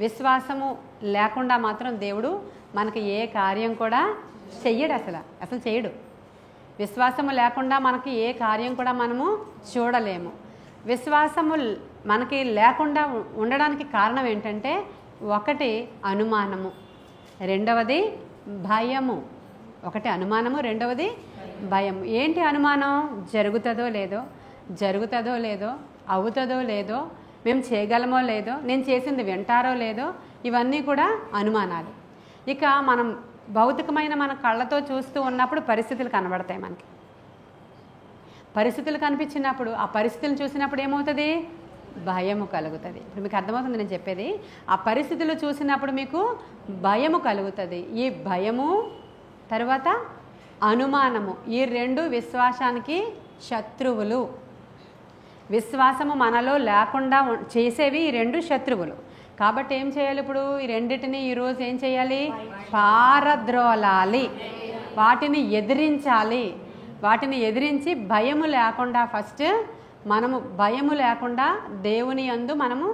విశ్వాసము లేకుండా మాత్రం దేవుడు మనకి ఏ కార్యం కూడా చెయ్యడు, అసలు చేయడు. విశ్వాసము లేకుండా మనకి ఏ కార్యం కూడా మనము చూడలేము. విశ్వాసము మనకి లేకుండా ఉండడానికి కారణం ఏంటంటే, ఒకటి అనుమానము, రెండవది భయము. ఒకటి అనుమానము, రెండవది భయం. ఏంటి అనుమానం? జరుగుతుందో లేదో, అవుతుందో లేదో, మేము చేయగలమో లేదో, నేను చేసింది వింటారో లేదో, ఇవన్నీ కూడా అనుమానాలు. ఇక మనం భౌతికమైన మన కళ్ళతో చూస్తూ ఉన్నప్పుడు పరిస్థితులు కనబడతాయి మనకి. పరిస్థితులు కనిపించినప్పుడు, ఆ పరిస్థితులను చూసినప్పుడు ఏమవుతుంది? భయము కలుగుతుంది. ఇప్పుడు మీకు అర్థమవుతుంది నేను చెప్పేది. ఆ పరిస్థితులు చూసినప్పుడు మీకు భయము కలుగుతుంది. ఈ భయము తర్వాత అనుమానము, ఈ రెండు విశ్వాసానికి శత్రువులు. విశ్వాసము మనలో లేకుండా చేసేవి ఈ రెండు శత్రువులు. కాబట్టి ఏం చేయాలి? ఇప్పుడు ఈ రెండింటిని ఈరోజు ఏం చేయాలి? పారద్రోలాలి, వాటిని ఎదిరించాలి. వాటిని ఎదిరించి భయము లేకుండా, ఫస్ట్ మనము భయము లేకుండా దేవుని యందు మనము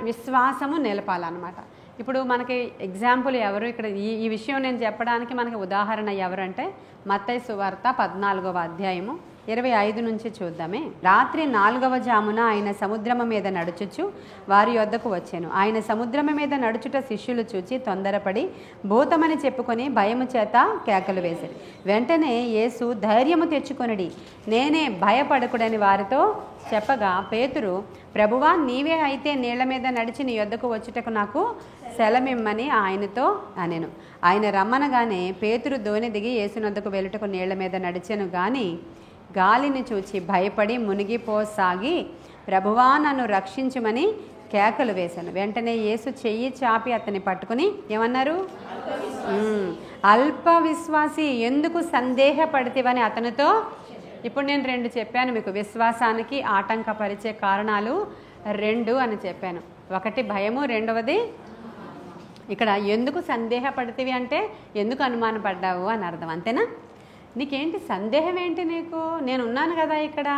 విశ్వాసము నిలపాలన్నమాట. ఇప్పుడు మనకి ఎగ్జాంపుల్ ఎవరు ఇక్కడ ఈ విషయం నేను చెప్పడానికి మనకి ఉదాహరణ ఎవరంటే, మత్తయి సువార్త 14వ అధ్యాయము 25 నుంచి చూద్దామే. రాత్రి 4వ జామున ఆయన సముద్రము మీద నడుచుచు వారి యొద్దకు వచ్చాను. ఆయన సముద్రము మీద నడుచుట శిష్యులు చూచి తొందరపడి భూతమని చెప్పుకొని భయము చేత కేకలు వేశారు. వెంటనే యేసు ధైర్యము తెచ్చుకొనుడి, నేనే, భయపడకుడని వారితో చెప్పగా, పేతురు, ప్రభువా, నీవే అయితే నీళ్ల మీద నడిచి నీ యొద్దకు వచ్చుటకు నాకు సెలమిమ్మని ఆయనతో అనెను. ఆయన రమ్మనగానే పేతురు దోణి దిగి యేసునొద్దకు వెళ్ళుటకు నీళ్ల మీద నడిచెను. కానీ గాలిని చూచి భయపడి మునిగిపోసాగి, ప్రభువా, నన్ను రక్షించుమని కేకలు వేశాను. వెంటనే యేసు చెయ్యి చాపి అతన్ని పట్టుకుని ఏమన్నారు? అల్ప విశ్వాసి, ఎందుకు సందేహపడితివని అతనితో. ఇప్పుడు నేను 2 చెప్పాను మీకు. విశ్వాసానికి ఆటంకపరిచే కారణాలు 2 అని చెప్పాను. ఒకటి భయము, రెండవది ఇక్కడ ఎందుకు సందేహపడితివి అంటే ఎందుకు అనుమానపడ్డావు అని అర్థం. అంతేనా? నీకేంటి సందేహం? ఏంటి నీకు? నేను ఉన్నాను కదా ఇక్కడ,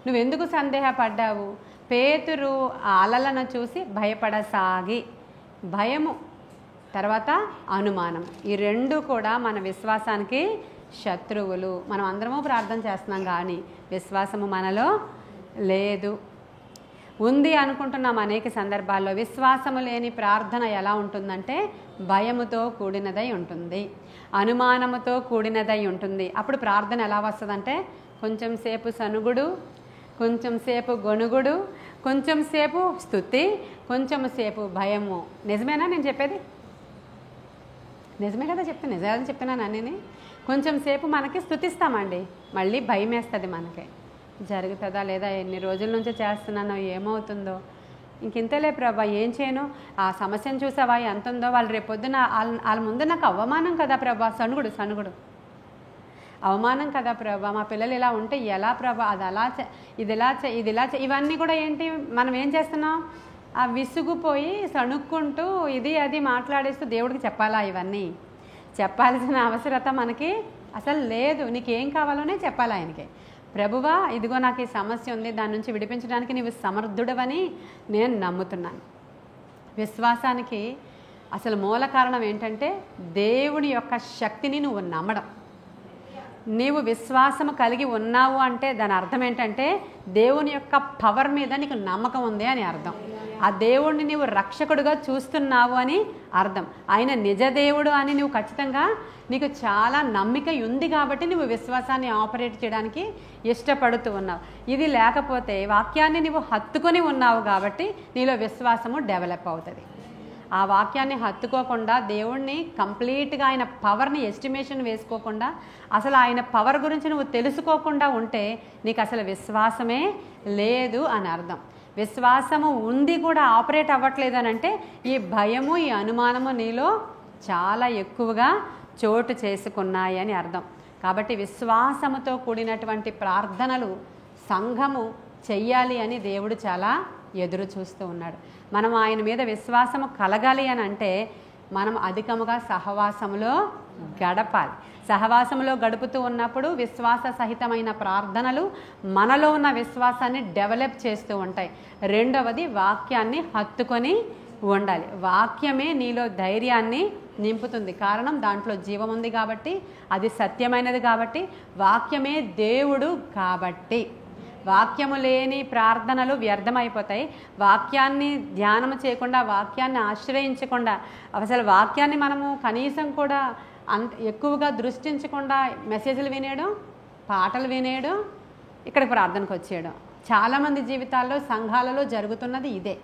నువ్వెందుకు సందేహపడ్డావు? పేతురు ఆ అలలను చూసి భయపడసాగి, భయము తర్వాత అనుమానం, ఈ 2 కూడా మన విశ్వాసానికి శత్రువులు. మనం అందరము ప్రార్థన చేస్తున్నాం కానీ విశ్వాసము మనలో లేదు. ఉంది అనుకుంటున్నాం అనేక సందర్భాల్లో. విశ్వాసము లేని ప్రార్థన ఎలా ఉంటుందంటే భయముతో కూడినదై ఉంటుంది, అనుమానముతో కూడినదై ఉంటుంది. అప్పుడు ప్రార్థన ఎలా వస్తుందంటే కొంచెం సేపు సనుగుడు, కొంచెం సేపు గొణుగుడు, కొంచెం సేపు స్తుతి, కొంచెం సేపు భయము. నిజమేనా నేను చెప్పేది? నిజమే కదా చెప్తాను, నిజాలని చెప్పినాను అన్నీ. కొంచెం సేపు మనకి స్తుతిస్తామండి, మళ్ళీ భయం వేస్తుంది మనకి. జరుగుతుందా లేదా, ఎన్ని రోజుల నుంచి చేస్తున్నానో, ఏమవుతుందో, ఇంకింతలే ప్రభా, ఏం చేయను, ఆ సమస్యను చూసావా ఎంత ఉందో, వాళ్ళు రేపొద్దున వాళ్ళ ముందు నాకు అవమానం కదా ప్రభా, సనుగుడు అవమానం కదా ప్రభా, మా పిల్లలు ఇలా ఉంటే ఎలా ప్రభా, అది అలా ఇది ఇలా ఇవన్నీ కూడా ఏంటి, మనం ఏం చేస్తున్నాం? ఆ విసుగుపోయి సణుక్కుంటూ ఇది అది మాట్లాడేస్తూ దేవుడికి చెప్పాలా? ఇవన్నీ చెప్పాల్సిన అవసరత మనకి అసలు లేదు. నీకేం కావాలోనే చెప్పాలి ఆయనకి. ప్రభువా, ఇదిగో నాకు ఈ సమస్య ఉంది, దాని నుంచి విడిపించడానికి నీవు సమర్థుడవని నేను నమ్ముతున్నాను. విశ్వాసానికి అసలు మూల కారణం ఏంటంటే దేవుని యొక్క శక్తిని నువ్వు నమ్మడం. నీవు విశ్వాసము కలిగి ఉన్నావు అంటే దాని అర్థం ఏంటంటే దేవుని యొక్క పవర్ మీద నీకు నమ్మకం ఉంది అని అర్థం. ఆ దేవుడిని నీవు రక్షకుడుగా చూస్తున్నావు అని అర్థం. ఆయన నిజ దేవుడు అని నువ్వు ఖచ్చితంగా నీకు చాలా నమ్మిక ఉంది కాబట్టి నువ్వు విశ్వాసాన్ని ఆపరేట్ చేయడానికి ఇష్టపడుతూ ఉన్నావు. ఇది లేకపోతే వాక్యాన్ని నువ్వు హత్తుకొని ఉన్నావు కాబట్టి నీలో విశ్వాసము డెవలప్ అవుతుంది. ఆ వాక్యాన్ని హత్తుకోకుండా దేవుణ్ణి కంప్లీట్గా ఆయన పవర్ని ఎస్టిమేషన్ వేసుకోకుండా అసలు ఆయన పవర్ గురించి నువ్వు తెలుసుకోకుండా ఉంటే నీకు అసలు విశ్వాసమే లేదు అని అర్థం. విశ్వాసము ఉంది కూడా ఆపరేట్ అవ్వట్లేదు అని అంటే ఈ భయము, ఈ అనుమానము నీలో చాలా ఎక్కువగా చోటు చేసుకున్నాయి అని అర్థం. కాబట్టి విశ్వాసముతో కూడినటువంటి ప్రార్థనలు సంఘము చెయ్యాలి అని దేవుడు చాలా ఎదురు చూస్తూ ఉన్నాడు. మనం ఆయన మీద విశ్వాసము కలగాలి అని అంటే మనం అధికముగా సహవాసములో గడపాలి. సహవాసములో గడుపుతూ ఉన్నప్పుడు విశ్వాస సహితమైన ప్రార్థనలు మనలో ఉన్న విశ్వాసాన్ని డెవలప్ చేస్తూ ఉంటాయి. రెండవది వాక్యాన్ని హత్తుకొని ఉండాలి. వాక్యమే నీలో ధైర్యాన్ని నింపుతుంది. కారణం దాంట్లో జీవం ఉంది కాబట్టి, అది సత్యమైనది కాబట్టి, వాక్యమే దేవుడు కాబట్టి. వాక్యము లేని ప్రార్థనలు వ్యర్థమైపోతాయి. వాక్యాన్ని ధ్యానం చేయకుండా, వాక్యాన్ని ఆశ్రయించకుండా, అసలు వాక్యాన్ని మనము కనీసం కూడా ఎక్కువగా దృష్టించకుండా మెసేజ్లు వినేయడం, పాటలు వినేయడం, ఇక్కడ ప్రార్థనకు వచ్చేయడం చాలామంది జీవితాల్లో సంఘాలలో జరుగుతున్నది ఇదే.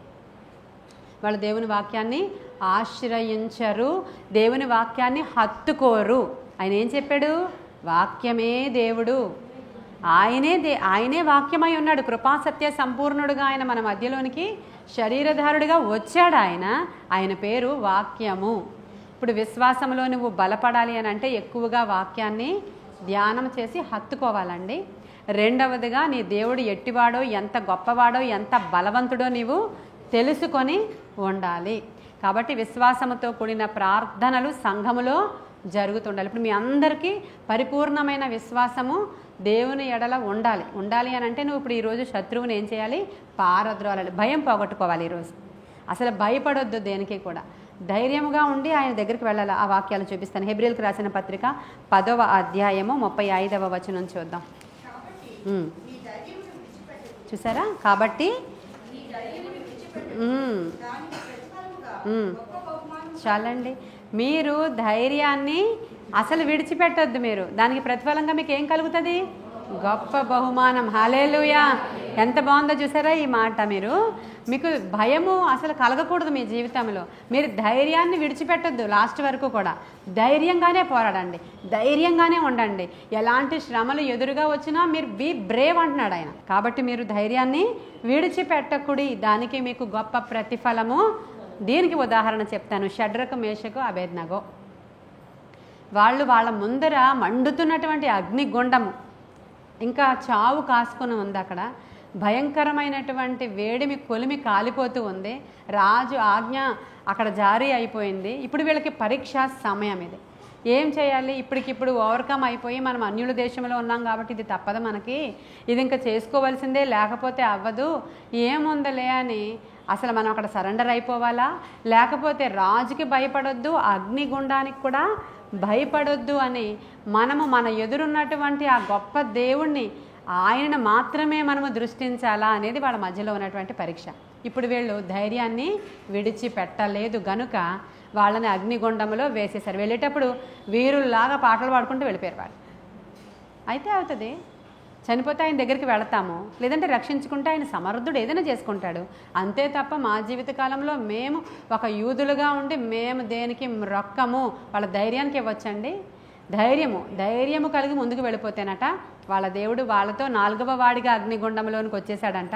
వాళ్ళు దేవుని వాక్యాన్ని ఆశ్రయించరు, దేవుని వాక్యాన్ని హత్తుకోరు. ఆయన ఏం చెప్పాడు? వాక్యమే దేవుడు, ఆయనే వాక్యమై ఉన్నాడు. కృపాసత్య సంపూర్ణుడుగా ఆయన మన మధ్యలోనికి శరీరధారుడిగా వచ్చాడు. ఆయన పేరు వాక్యము. ఇప్పుడు విశ్వాసంలో నువ్వు బలపడాలి అని అంటే ఎక్కువగా వాక్యాన్ని ధ్యానం చేసి హత్తుకోవాలండి. రెండవదిగా నీ దేవుడు ఎట్టివాడో, ఎంత గొప్పవాడో, ఎంత బలవంతుడో నీవు తెలుసుకొని ఉండాలి. కాబట్టి విశ్వాసముతో కూడిన ప్రార్థనలు సంఘములో జరుగుతుండాలి. ఇప్పుడు మీ అందరికీ పరిపూర్ణమైన విశ్వాసము దేవుని ఎడల ఉండాలి అని అంటే నువ్వు ఇప్పుడు ఈరోజు శత్రువుని ఏం చేయాలి? పారద్రోలాలి. భయం పోగొట్టుకోవాలి. ఈరోజు అసలు భయపడొద్దు దేనికి కూడా. ధైర్యముగా ఉండి ఆయన దగ్గరికి వెళ్ళాలి. ఆ వాక్యాలు చూపిస్తాను. హెబ్రీయులకు రాసిన పత్రిక 10వ అధ్యాయము 35వ వచనం చూద్దాం. చూసారా? కాబట్టి చాలండి. మీరు ధైర్యాన్ని అసలు విడిచిపెట్టొద్దు. మీరు దానికి ప్రతిఫలంగా మీకు ఏం కలుగుతుంది? గొప్ప బహుమానం. హల్లెలూయా! ఎంత బాగుందో చూసారా ఈ మాట. మీకు భయము అసలు కలగకూడదు మీ జీవితంలో. మీరు ధైర్యాన్ని విడిచిపెట్టొద్దు. లాస్ట్ వరకు కూడా ధైర్యంగానే పోరాడండి, ధైర్యంగానే ఉండండి. ఎలాంటి శ్రమలు ఎదురుగా వచ్చినా మీరు బీ బ్రేవ్ అంటున్నాడు ఆయన. కాబట్టి మీరు ధైర్యాన్ని విడిచిపెట్టకుడి, దానికి మీకు గొప్ప ప్రతిఫలము. దీనికి ఉదాహరణ చెప్తాను. షడ్రకు, మేషకు, అబేద్నగో వాళ్ళ ముందర మండుతున్నటువంటి అగ్నిగుండము, ఇంకా చావు కాసుకొని ఉంది. అక్కడ భయంకరమైనటువంటి వేడిమి కొలిమి కాలిపోతూ ఉంది. రాజు ఆజ్ఞ అక్కడ జారీ అయిపోయింది. ఇప్పుడు వీళ్ళకి పరీక్షా సమయం ఇది. ఏం చేయాలి? ఇప్పటికిప్పుడు ఓవర్కమ్ అయిపోయి మనం అన్యుల దేశంలో ఉన్నాం కాబట్టి ఇది తప్పదు మనకి, ఇది ఇంకా చేసుకోవాల్సిందే, లేకపోతే అవ్వదు, ఏముందలే అని అసలు మనం అక్కడ సరెండర్ అయిపోవాలా? లేకపోతే రాజుకి భయపడొద్దు, అగ్నిగుండానికి కూడా భయపడొద్దు అని మనము మన ఎదురున్నటువంటి ఆ గొప్ప దేవుణ్ణి, ఆయనను మాత్రమే మనము దృష్టించాలా అనేది వాళ్ళ మధ్యలో ఉన్నటువంటి పరీక్ష. ఇప్పుడు వీళ్ళు ధైర్యాన్ని విడిచిపెట్టలేదు గనుక వాళ్ళని అగ్నిగుండంలో వేసేశారు. వెళ్ళేటప్పుడు వీరుల్లాగా పాటలు పాడుకుంటూ వెళ్ళిపోయారు వాళ్ళు. అయితే అవుతుంది, చనిపోతే ఆయన దగ్గరికి వెళతాము, లేదంటే రక్షించుకుంటే ఆయన సమర్థుడు ఏదైనా చేసుకుంటాడు. అంతే తప్ప మా జీవితకాలంలో మేము ఒక యూదులుగా ఉండి మేము దేనికి రొక్కము, వాళ్ళ ధైర్యానికి ఇవ్వచ్చండి. ధైర్యము కలిగి ముందుకు వెళ్ళిపోతేనట వాళ్ళ దేవుడు వాళ్ళతో 4వ వాడిగా అగ్నిగుండంలోనికి వచ్చేసాడంట.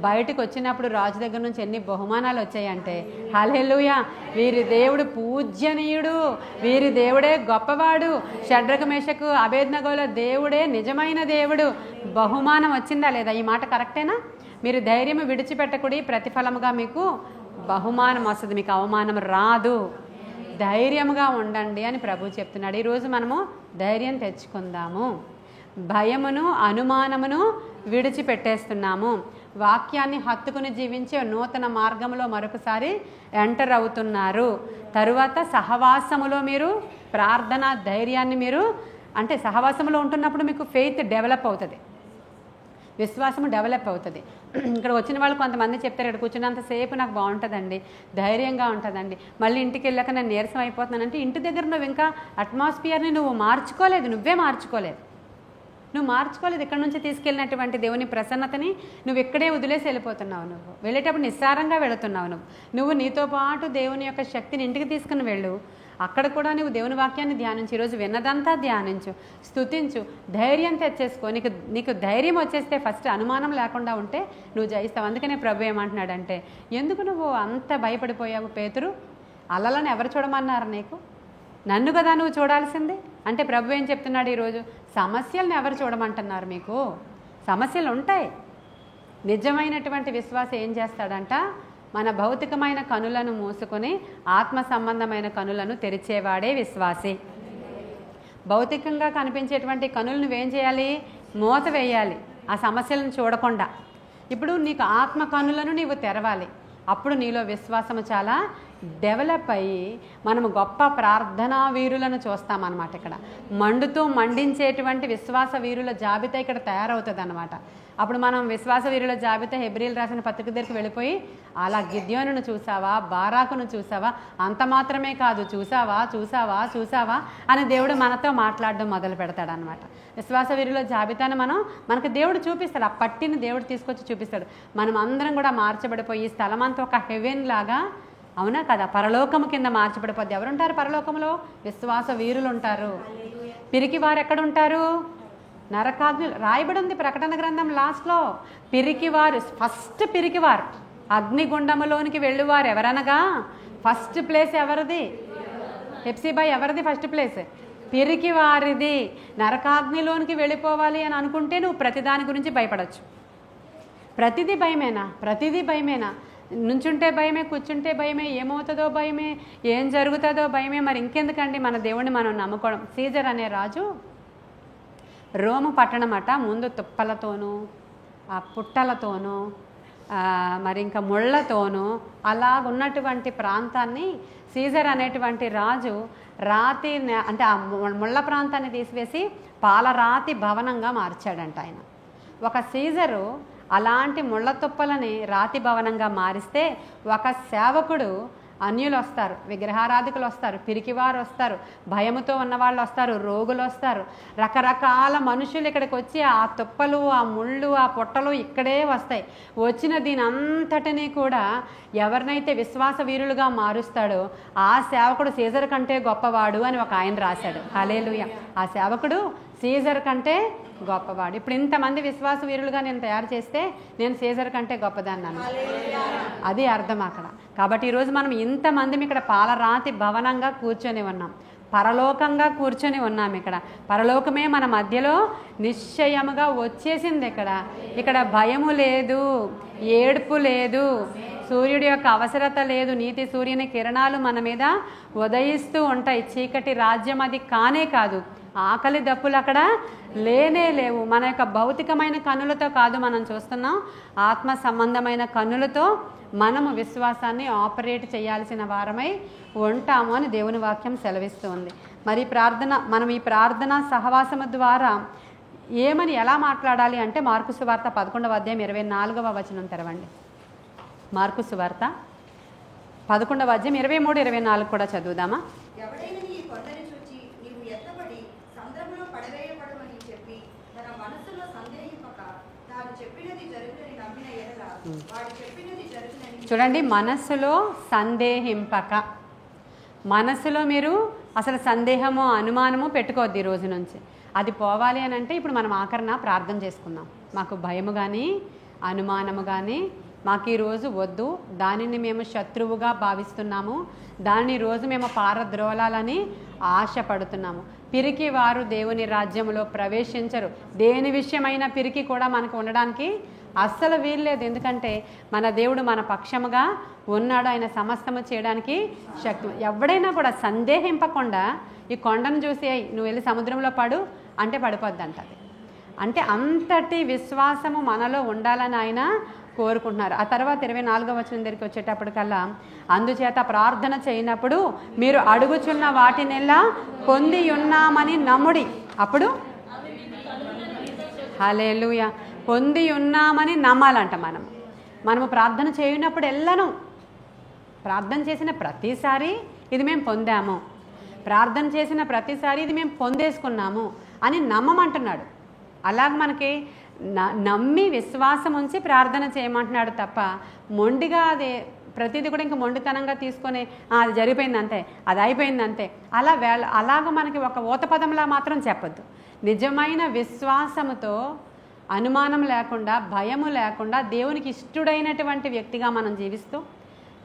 బయటకు వచ్చినప్పుడు రాజు దగ్గర నుంచి ఎన్ని బహుమానాలు వచ్చాయంటే, హల్లెలూయా! వీరి దేవుడు పూజ్యనీయుడు, వీరి దేవుడే గొప్పవాడు, షడ్రకు, మేషకు, అబేద్నగోల దేవుడే నిజమైన దేవుడు. బహుమానం వచ్చిందా లేదా? ఈ మాట కరెక్టేనా? మీరు ధైర్యం విడిచిపెట్టకుడి, ప్రతిఫలముగా మీకు బహుమానం వస్తుంది, మీకు అవమానం రాదు. ధైర్యముగా ఉండండి అని ప్రభు చెప్తున్నాడు. ఈరోజు మనము ధైర్యం తెచ్చుకుందాము. భయమును, అనుమానమును విడిచిపెట్టేస్తున్నాము. వాక్యాన్ని హత్తుకుని జీవించే నూతన మార్గంలో మరొకసారి ఎంటర్ అవుతున్నారు. తరువాత సహవాసములో మీరు ప్రార్థన ధైర్యాన్ని మీరు అంటే సహవాసములో ఉంటున్నప్పుడు మీకు ఫెయిత్ డెవలప్ అవుతుంది, విశ్వాసము డెవలప్ అవుతుంది. ఇక్కడ వచ్చిన వాళ్ళు కొంతమంది చెప్తారు, ఇక్కడ కూర్చున్నంతసేపు నాకు బాగుంటుందండి, ధైర్యంగా ఉంటుందండి, మళ్ళీ ఇంటికి వెళ్ళాక నేను నీరసం అయిపోతున్నానంటే ఇంటి దగ్గర నువ్వు ఇంకా అట్మాస్ఫియర్ని నువ్వు మార్చుకోలేదు, నువ్వే మార్చుకోలేదు. ఇక్కడ నుంచి తీసుకెళ్ళినటువంటి దేవుని ప్రసన్నతని నువ్వు ఇక్కడే వదిలేసి వెళ్ళిపోతున్నావు. నువ్వు వెళ్ళేటప్పుడు నిస్సారంగా వెళుతున్నావు. నువ్వు నీతో పాటు దేవుని యొక్క శక్తిని ఇంటికి తీసుకుని వెళ్ళు. అక్కడ కూడా నువ్వు దేవుని వాక్యాన్ని ధ్యానించు. ఈరోజు విన్నదంతా ధ్యానించు, స్తుతించు, ధైర్యం తెచ్చేసుకో. నీకు ధైర్యం వచ్చేస్తే ఫస్ట్ అనుమానం లేకుండా ఉంటే నువ్వు జయిస్తావు. అందుకనే ప్రభు ఏమంటున్నాడంటే, ఎందుకు నువ్వు అంత భయపడిపోయావు పేతురు? అలలను ఎవరు చూడమన్నారు నీకు? నన్ను కదా నువ్వు చూడాల్సిందే. అంటే ప్రభు ఏం చెప్తున్నాడు ఈరోజు? సమస్యలను ఎవరు చూడమంటున్నారు? మీకు సమస్యలు ఉంటాయి. నిజమైనటువంటి విశ్వాసం ఏం చేస్తాడంట? మన భౌతికమైన కనులను మూసుకొని ఆత్మ సంబంధమైన కనులను తెరిచేవాడే విశ్వాసి. భౌతికంగా కనిపించేటువంటి కనులు నువ్వేం చేయాలి? మూత వేయాలి, ఆ సమస్యలను చూడకుండా. ఇప్పుడు నీకు ఆత్మ కనులను నీవు తెరవాలి. అప్పుడు నీలో విశ్వాసము చాలా డెవలప్ అయ్యి మనము గొప్ప ప్రార్థనా వీరులను చూస్తామన్నమాట. ఇక్కడ మండుతూ మండించేటువంటి విశ్వాస వీరుల జాబితా ఇక్కడ తయారవుతుంది అన్నమాట. అప్పుడు మనం విశ్వాస వీరుల జాబితా హెబ్రీలు రాసిన పత్రిక దగ్గరికి వెళ్ళిపోయి అలా గిద్యోనును చూసావా, బారాకును చూసావా, అంత మాత్రమే కాదు చూసావా చూసావా చూసావా అని దేవుడు మనతో మాట్లాడడం మొదలు పెడతాడు అనమాట. విశ్వాస వీరుల జాబితాను మనకు దేవుడు చూపిస్తాడు. ఆ పట్టిని దేవుడు తీసుకొచ్చి చూపిస్తాడు. మనం అందరం కూడా మార్చబడిపోయి ఈ స్థలం అంతా ఒక హెవెన్ లాగా, అవునా కదా, పరలోకము కింద మార్చబడిపోద్ది. ఎవరుంటారు పరలోకంలో? విశ్వాస వీరులు ఉంటారు. పిరికి వారు ఎక్కడుంటారు? నరకాగ్ని. రాయబడి ఉంది ప్రకటన గ్రంథం లాస్ట్లో. పిరికివారు, ఫస్ట్ పిరికివారు అగ్నిగుండములోనికి వెళ్ళువారు ఎవరనగా ఫస్ట్ ప్లేస్ ఎవరిది? హెప్సిబా ఎవరిది ఫస్ట్ ప్లేస్? పిరికి వారిది. నరకాగ్నిలోనికి వెళ్ళిపోవాలి అని అనుకుంటే నువ్వు ప్రతిదాని గురించి భయపడవచ్చు. ప్రతిదీ భయమేనా? ప్రతిదీ భయమేనా? నుంచుంటే భయమే, కూర్చుంటే భయమే, ఏమవుతుందో భయమే, ఏం జరుగుతుందో భయమే. మరి ఇంకెందుకండి మన దేవుణ్ణి మనం నమ్ముకోవడం. సీజర్ అనే రాజు రోము పట్టణం అట ముందు తుప్పలతోనూ ఆ పుట్టలతోనూ మరి ఇంకా ముళ్ళతోనూ అలాగున్నటువంటి ప్రాంతాన్ని సీజర్ అనేటువంటి రాజు రాతి అంటే ఆ ముళ్ళ ప్రాంతాన్ని తీసివేసి పాలరాతి భవనంగా మార్చాడంట ఆయన. ఒక సీజరు అలాంటి ముళ్ళ తుప్పలని రాతి భవనంగా మారిస్తే ఒక సేవకుడు, అన్యులు వస్తారు, విగ్రహారాధికులు వస్తారు, పిరికివారు వస్తారు, భయముతో ఉన్నవాళ్ళు వస్తారు, రోగులు వస్తారు, రకరకాల మనుషులు ఇక్కడికి వచ్చి ఆ తుప్పలు, ఆ ముళ్ళు, ఆ పుట్టలు ఇక్కడే వస్తాయి. వచ్చిన దీని అంతటినీ కూడా ఎవరినైతే విశ్వాస వీరులుగా మారుస్తాడో ఆ సేవకుడు సీజర్ కంటే గొప్పవాడు అని ఒక ఆయన రాశాడు. హల్లెలూయా. ఆ సేవకుడు సీజర్ కంటే గొప్పవాడు. ఇప్పుడు ఇంతమంది విశ్వాస వీరులుగా నేను తయారు చేస్తే నేను సీజర్ కంటే గొప్పదన్నాను. అది అర్థం అక్కడ. కాబట్టి ఈరోజు మనం ఇంతమంది ఇక్కడ పాలరాతి భవనంగా కూర్చొని ఉన్నాం, పరలోకంగా కూర్చొని ఉన్నాం. ఇక్కడ పరలోకమే మన మధ్యలో నిశ్చయముగా వచ్చేసింది. ఇక్కడ భయము లేదు, ఏడుపు లేదు, సూర్యుడి యొక్క అవసరత లేదు, నీతి సూర్యుని కిరణాలు మన మీద ఉదయిస్తూ ఉంటాయి. చీకటి రాజ్యం అది కానే కాదు. ఆకలి దప్పులు అక్కడ లేనే లేవు. మన యొక్క భౌతికమైన కన్నులతో కాదు మనం చూస్తున్నాం, ఆత్మ సంబంధమైన కన్నులతో మనము విశ్వాసాన్ని ఆపరేట్ చేయాల్సిన వారమై ఉంటాము అని దేవుని వాక్యం సెలవిస్తుంది. మరి మనం ఈ ప్రార్థన సహవాసము ద్వారా ఏమని ఎలా మాట్లాడాలి అంటే మార్కు సువార్త 11వ అధ్యాయం 24వ వచనం తెరవండి. మార్కు సువార్త 11వ అధ్యాయం 23, 24 కూడా చదువుదామా? చూడండి, మనస్సులో సందేహింపక. మనస్సులో మీరు అసలు సందేహము అనుమానము పెట్టుకోవద్దు ఈ రోజు నుంచి. అది పోవాలి అని అంటే ఇప్పుడు మనం ఆఖరణ ప్రార్థన చేసుకుందాం. మాకు భయము కానీ అనుమానము కానీ మాకు ఈరోజు వద్దు, దానిని మేము శత్రువుగా భావిస్తున్నాము, దాన్ని రోజు మేము పారద్రోలాలని ఆశపడుతున్నాము. పిరికి వారు దేవుని రాజ్యంలో ప్రవేశించరు. దేని విషయమైన పిరికి కూడా మనకు ఉండడానికి అస్సలు వీల్లేదు. ఎందుకంటే మన దేవుడు మన పక్షముగా ఉన్నాడు. ఆయన సమస్తము చేయడానికి శక్తి. ఎవడైనా కూడా సందేహింపకుండా ఈ కొండను చూసి నువ్వు వెళ్ళి సముద్రంలో పడు అంటే పడిపోద్ది అంటది. అంటే అంతటి విశ్వాసము మనలో ఉండాలని ఆయన కోరుకుంటున్నారు. ఆ తర్వాత 24వ వచనం దగ్గరికి వచ్చేటప్పటికల్లా, అందుచేత ప్రార్థన చేయనప్పుడు మీరు అడుగుచున్న వాటినెల్లా పొంది ఉన్నామని నమ్ముడి. అప్పుడు హల్లెలూయా, పొంది ఉన్నామని నమ్మాలంట. మనము ప్రార్థన చేయనప్పుడు ఎల్లను ప్రార్థన చేసిన ప్రతిసారి ఇది మేము పొందాము, ప్రార్థన చేసిన ప్రతిసారి ఇది మేము పొందేసుకున్నాము అని నమ్మమంటున్నాడు. అలాగ మనకి నమ్మి విశ్వాసం ఉంచి ప్రార్థన చేయమంటున్నాడు తప్ప మొండిగా అది ప్రతిదీ కూడా ఇంకా మొండితనంగా తీసుకొని అది జరిగిపోయింది అంతే, అది అయిపోయింది అంతే, అలాగ మనకి ఒక ఊతపదంలా మాత్రం చెప్పొద్దు. నిజమైన విశ్వాసముతో, అనుమానం లేకుండా, భయము లేకుండా దేవునికి ఇష్టడైనటువంటి వ్యక్తిగా మనం జీవిస్తూ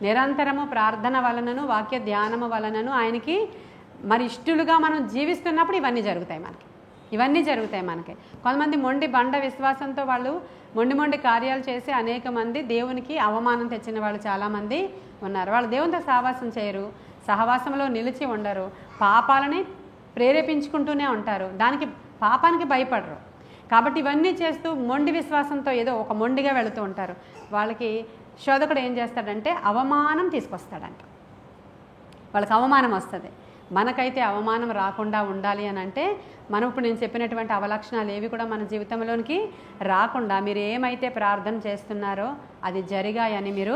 నిరంతరము ప్రార్థన వలనను వాక్య ధ్యానము వలనను ఆయనకి మరి ఇష్టలుగా మనం జీవిస్తున్నప్పుడు ఇవన్నీ జరుగుతాయి మనకి. కొంతమంది మొండి బండ విశ్వాసంతో వాళ్ళు మొండి కార్యాలు చేసి అనేక మంది దేవునికి అవమానం తెచ్చిన వాళ్ళు చాలామంది ఉన్నారు. వాళ్ళు దేవునితో సహవాసం చేయరు, సహవాసంలో నిలిచి ఉండరు, పాపాలని ప్రేరేపించుకుంటూనే ఉంటారు, పాపానికి భయపడరు. కాబట్టి ఇవన్నీ చేస్తూ మొండి విశ్వాసంతో ఏదో ఒక మొండిగా వెళుతూ ఉంటారు. వాళ్ళకి శోధకుడు ఏం చేస్తాడంటే అవమానం తీసుకొస్తాడంట. వాళ్ళకి అవమానం వస్తుంది. మనకైతే అవమానం రాకుండా ఉండాలి అని అంటే మనం ఇప్పుడు నేను చెప్పినటువంటి అవలక్షణాలు ఏవి కూడా మన జీవితంలోనికి రాకుండా మీరు ఏమైతే ప్రార్థన చేస్తున్నారో అది జరిగాయని మీరు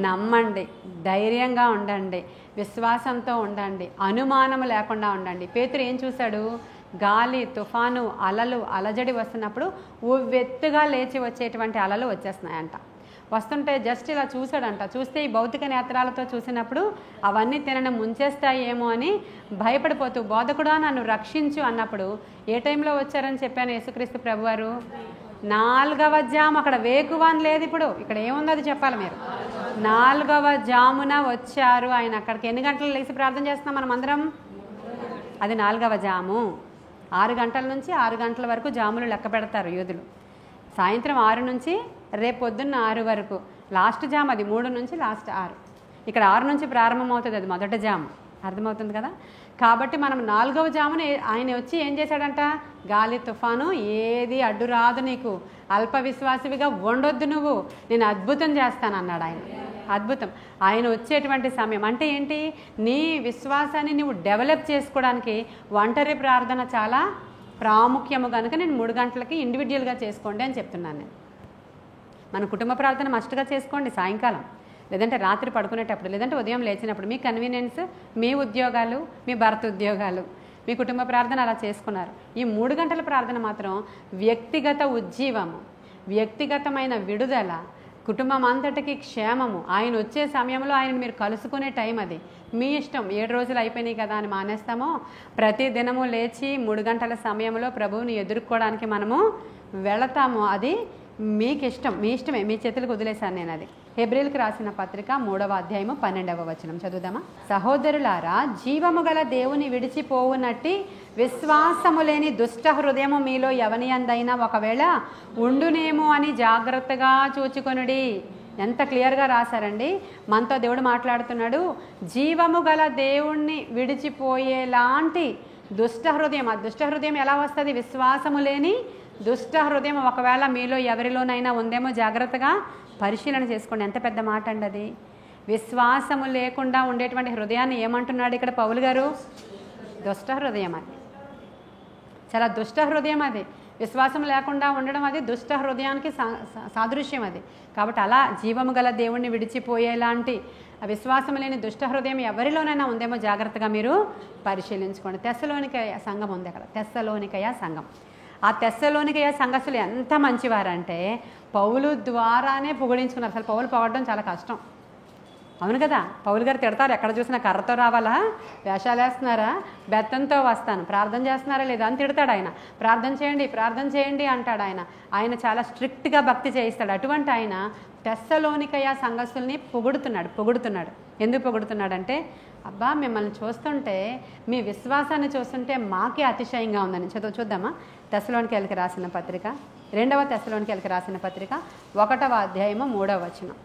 నమ్మండి, ధైర్యంగా ఉండండి, విశ్వాసంతో ఉండండి, అనుమానం లేకుండా ఉండండి. పేతురు ఏం చూశాడు? గాలి, తుఫాను, అలలు, అలజడి వస్తున్నప్పుడు ఉవ్వెత్తుగా లేచి వచ్చేటువంటి అలలు వచ్చేస్తున్నాయంట. వస్తుంటే జస్ట్ ఇలా చూశాడంట. చూస్తే ఈ భౌతిక నేత్రాలతో చూసినప్పుడు అవన్నీ తినను ముంచేస్తాయి ఏమో అని భయపడిపోతూ బోధకుడా నన్ను రక్షించు అన్నప్పుడు ఏ టైంలో వచ్చారని చెప్పాను యేసుక్రీస్తు ప్రభువారు? 4వ జాము. అక్కడ వేకువాన్ లేదు, ఇప్పుడు ఇక్కడ ఏముందో అది చెప్పాలి మీరు. 4వ జామున వచ్చారు ఆయన. అక్కడికి ఎన్ని గంటలు లేచి ప్రార్థన చేస్తున్నాం మనం అందరం? అది 4వ జాము. 6 గంటల నుంచి 6 గంటల వరకు జాములు లెక్క పెడతారు యూదులు. సాయంత్రం 6 నుంచి రేపు పొద్దున్న 6 వరకు లాస్ట్ జామ్. అది 3 నుంచి లాస్ట్ 6. ఇక్కడ 6 నుంచి ప్రారంభమవుతుంది, అది మొదటి జాము. అర్థమవుతుంది కదా? కాబట్టి మనం 4వ జామున ఆయన వచ్చి ఏం చేశాడంట? గాలి, తుఫాను ఏది అడ్డు రాదు నీకు, అల్ప విశ్వాసివిగా ఉండొద్దు నువ్వు, నేను అద్భుతం చేస్తాను అన్నాడు ఆయన. అద్భుతం. ఆయన వచ్చేటువంటి సమయం అంటే ఏంటి? నీ విశ్వాసాన్ని నువ్వు డెవలప్ చేసుకోవడానికి ఒంటరి ప్రార్థన చాలా ప్రాముఖ్యము కనుక నేను 3 గంటలకి ఇండివిజువల్గా చేసుకోండి అని చెప్తున్నాను నేను. మన కుటుంబ ప్రార్థన మస్ట్గా చేసుకోండి సాయంకాలం, లేదంటే రాత్రి పడుకునేటప్పుడు, లేదంటే ఉదయం లేచినప్పుడు. మీ కన్వీనియన్స్, మీ ఉద్యోగాలు, మీ భర్త ఉద్యోగాలు, మీ కుటుంబ ప్రార్థన అలా చేసుకున్నారు. ఈ 3 గంటల ప్రార్థన మాత్రం వ్యక్తిగత ఉజ్జీవము, వ్యక్తిగతమైన విడుదల, కుటుంబం అంతటికి క్షేమము. ఆయన వచ్చే సమయంలో ఆయన మీరు కలుసుకునే టైం అది. మీ ఇష్టం. 7 రోజులు అయిపోయినాయి కదా అని మానేస్తామో, ప్రతి దినము లేచి 3 గంటల సమయంలో ప్రభువుని ఎదుర్కోవడానికి మనము వెళతాము. అది మీకు ఇష్టం, మీ ఇష్టమే, మీ చేతులకు వదిలేశాను నేను అది. హెబ్రీయులకు రాసిన పత్రిక 3వ అధ్యాయము 12వ వచనం చదువుదామా? సహోదరులారా, జీవము గల దేవుని విడిచిపోవునట్టి విశ్వాసము లేని దుష్ట హృదయము మీలో ఎవని అందైనా ఒకవేళ ఉండునేమో అని జాగ్రత్తగా చూచుకొనుడి. ఎంత క్లియర్గా రాశారండి. మనతో దేవుడు మాట్లాడుతున్నాడు. జీవము గల దేవుణ్ణి విడిచిపోయేలాంటి దుష్ట హృదయం. ఆ దుష్ట హృదయం ఎలా వస్తుంది? విశ్వాసము లేని దుష్ట హృదయం ఒకవేళ మీలో ఎవరిలోనైనా ఉందేమో జాగ్రత్తగా పరిశీలన చేసుకోండి. ఎంత పెద్ద మాట అండి అది. విశ్వాసము లేకుండా ఉండేటువంటి హృదయాన్ని ఏమంటున్నాడు ఇక్కడ పౌలు గారు? దుష్ట హృదయం. అది చాలా దుష్ట హృదయం. అది విశ్వాసం లేకుండా ఉండడం అది దుష్ట హృదయానికి సాదృశ్యం అది. కాబట్టి అలా జీవము గల దేవుణ్ణి విడిచిపోయేలాంటి విశ్వాసం లేని దుష్ట హృదయం ఎవరిలోనైనా ఉందేమో జాగ్రత్తగా మీరు పరిశీలించుకోండి. తెస్సలోనికయ సంఘం ఉంది అక్కడ, తెస్సలోనికయ సంఘం. ఆ తెస్సలోనికయ సంఘస్థులు ఎంత మంచివారంటే పౌలు ద్వారానే పొగిడించుకున్నారు. అసలు పౌలు పొగడడం చాలా కష్టం, అవును కదా? పౌలు గారు తిడతారు, ఎక్కడ చూసినా కర్రతో రావాలా, వేషాలు వేస్తున్నారా, బెత్తంతో వస్తాను, ప్రార్థన చేస్తున్నారా లేదా అని తిడతాడు ఆయన. ప్రార్థన చేయండి, ప్రార్థన చేయండి అంటాడు ఆయన. ఆయన చాలా స్ట్రిక్ట్గా భక్తి చేయిస్తాడు. అటువంటి ఆయన తెస్సలోనికయ సంఘస్థుల్ని పొగుడుతున్నాడు. ఎందుకు పొగుడుతున్నాడంటే, అబ్బా మిమ్మల్ని చూస్తుంటే, మీ విశ్వాసాన్ని చూస్తుంటే మాకే అతిశయంగా ఉందని. చూద్దామా? తెస్సలోనికయలకు రాసిన పత్రిక, 2వ తెస్సలోనికయలకు రాసిన పత్రిక 1వ అధ్యాయము 3వ వచనం.